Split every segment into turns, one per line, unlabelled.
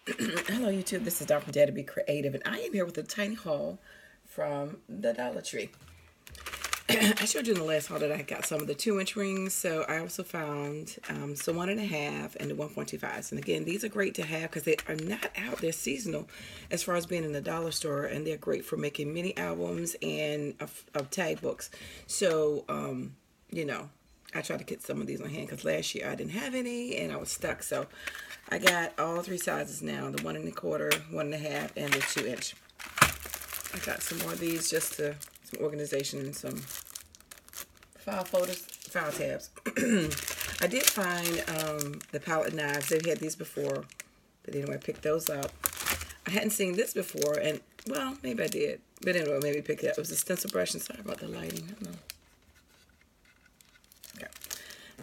Hello YouTube, this is Dr. DaretoBeCreative, and I am here with a tiny haul from the Dollar Tree. I showed you in the last haul that I got some of the 2-inch rings, so I also found some 1.5 and the 1.25s. And again, these are great to have because they are not out. They're seasonal as far as being in the dollar store, and they're great for making mini albums and of tag books. So, you know, I tried to get some of these on hand because last year I didn't have any and I was stuck. So I got all 3 sizes now, the 1 1/4, 1.5, and the 2-inch. I got some more of these just to some organization and some file folders, file tabs. I did find the palette knives. They've had these before, but anyway, I picked those up. I hadn't seen this before, and well, maybe I did, but anyway, maybe pick it up. It was a stencil brush, and sorry about the lighting. I don't know.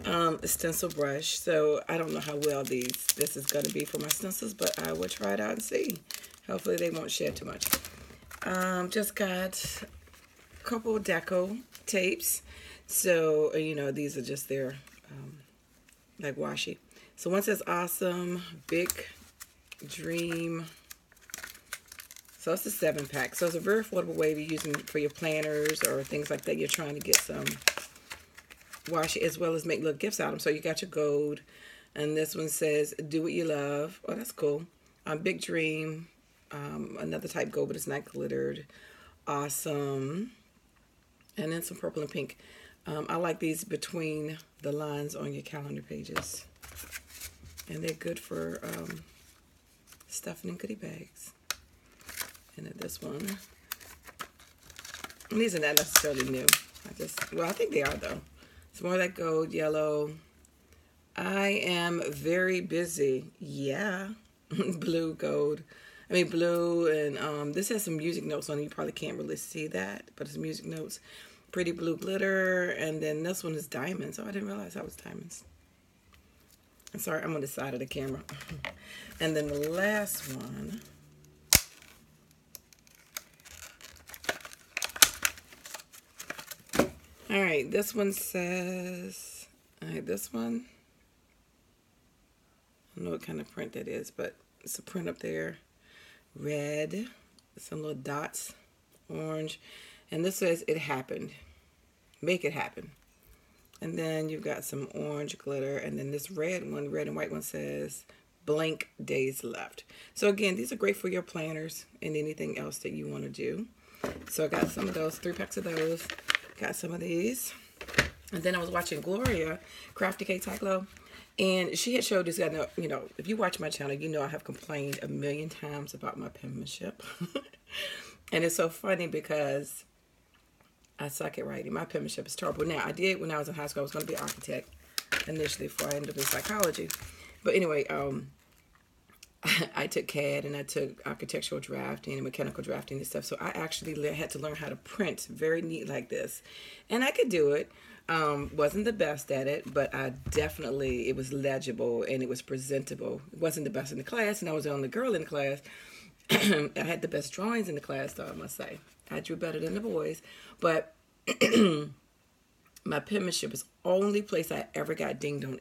A stencil brush. So I don't know how well this is going to be for my stencils, but I will try it out and see. Hopefully they won't shed too much. Just got a couple Deco tapes. So, you know, these are just their, like washi. So one says awesome, big dream. So it's a 7-pack. So it's a very affordable way of using for your planners or things like that. You're trying to get some washi as well as make little gifts out of them. So you got your gold. And this one says, do what you love. Oh, that's cool. Big dream. Another type gold, but it's not glittered. Awesome. And then some purple and pink. I like these between the lines on your calendar pages. And they're good for stuffing in goodie bags. And then this one. And these are not necessarily new. I think they are though. It's more like gold, yellow. I am very busy. Yeah. Blue, gold. I mean blue, and this has some music notes on it. You probably can't really see that, but it's music notes. Pretty blue glitter, and then this one is diamonds. Oh, I didn't realize that was diamonds. I'm sorry, I'm on the side of the camera. And then the last one. All right, this one says, all right, this one, I don't know what kind of print that is, but it's a print up there. Red, some little dots, orange, and this says it happened. Make it happen. And then you've got some orange glitter, and then this red one, red and white one says blank days left. So again, these are great for your planners and anything else that you want to do. So I got some of those, 3 packs of those. Got some of these. And then I was watching Gloria, Crafty Cake Glow. And she had showed this guy, you know, if you watch my channel, you know I have complained a million times about my penmanship. And it's so funny because I suck at writing. My penmanship is terrible. Now, I did when I was in high school. I was going to be an architect initially before I ended up in psychology. But anyway, I took CAD and I took architectural drafting and mechanical drafting and stuff. So I actually had to learn how to print very neat like this. And I could do it. Wasn't the best at it, but it was legible and it was presentable. It wasn't the best in the class, and I was the only girl in the class. I had the best drawings in the class, though, I must say. I drew better than the boys. But my penmanship is the only place I ever got dinged on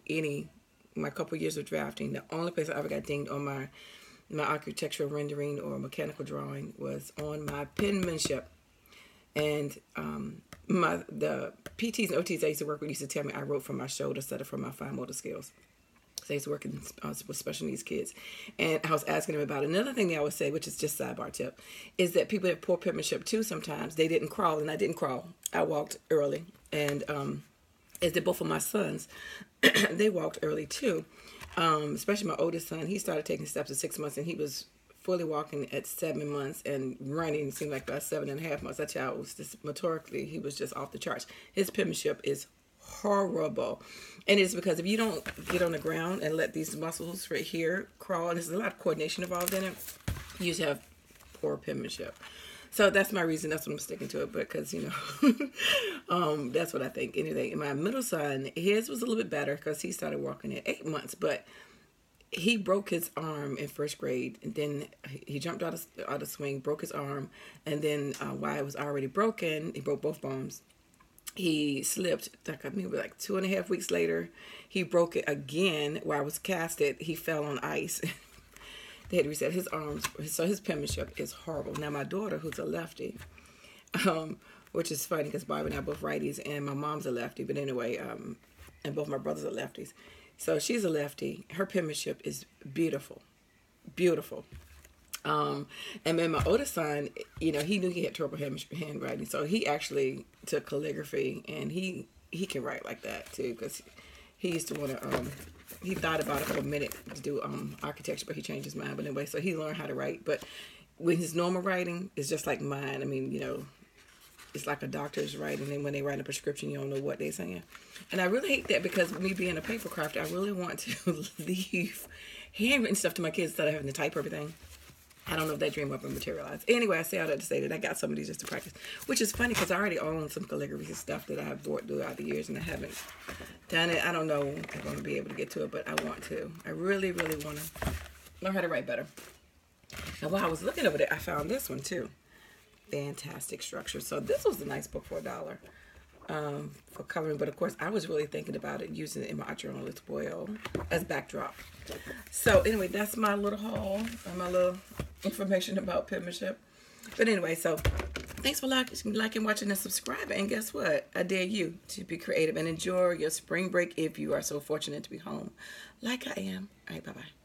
my couple years of drafting. The only place I ever got dinged on my architectural rendering or mechanical drawing was on my penmanship. And the PTs and OTs I used to work with used to tell me I wrote from my shoulder instead of from my fine motor skills. So I used to work with special needs kids. And I was asking them about it. Another thing they always say, which is just sidebar tip, is that people have poor penmanship too sometimes. They didn't crawl, and I didn't crawl. I walked early. And as did both of my sons. They walked early too. Especially my oldest son. He started taking steps at 6 months, and he was fully walking at 7 months, and running seemed like about 7.5 months. That child was just motorically, he was just off the charts. His penmanship is horrible. And it's because if you don't get on the ground and let these muscles right here crawl, and there's a lot of coordination involved in it, you just have poor penmanship. So that's my reason. That's what I'm sticking to it, because, you know, that's what I think. Anyway, my middle son, his was a little bit better because he started walking at 8 months, but he broke his arm in 1st grade, and then he jumped out of swing, broke his arm, and then while it was already broken, he broke both bones. He slipped, like, I mean, like 2.5 weeks later, he broke it again while I was casted. He fell on ice. they had to reset his arms. So his penmanship is horrible. Now my daughter, who's a lefty, which is funny because Barbie and I are both righties, and my mom's a lefty. But anyway, and both my brothers are lefties. So she's a lefty. Her penmanship is beautiful, beautiful. And then my oldest son, you know, he knew he had trouble handwriting, so he actually took calligraphy, and he can write like that too, because he used to want to. He thought about it for a minute to do architecture, but he changed his mind. But anyway, so he learned how to write. But when his normal writing is just like mine, I mean, you know, it's like a doctor's writing, and when they write a prescription, you don't know what they're saying. And I really hate that, because me being a paper crafter, I really want to leave handwritten stuff to my kids instead of having to type everything. I don't know if that dream will ever materialize. Anyway, I say all that to say that I got some of these just to practice, which is funny because I already own some calligraphy stuff that I've bought throughout the years, and I haven't done it. I don't know if I'm going to be able to get to it, but I want to. I really, really want to learn how to write better. And while I was looking over there, I found this one too. Fantastic structure. So this was a nice book for $1 for coloring, but of course I was really thinking about it, using it in my acrylic oil as backdrop. So anyway, that's my little haul and my little information about penmanship. But anyway, so thanks for liking, watching, and subscribing. And guess what? I dare you to be creative and enjoy your spring break if you are so fortunate to be home like I am. All right, bye-bye.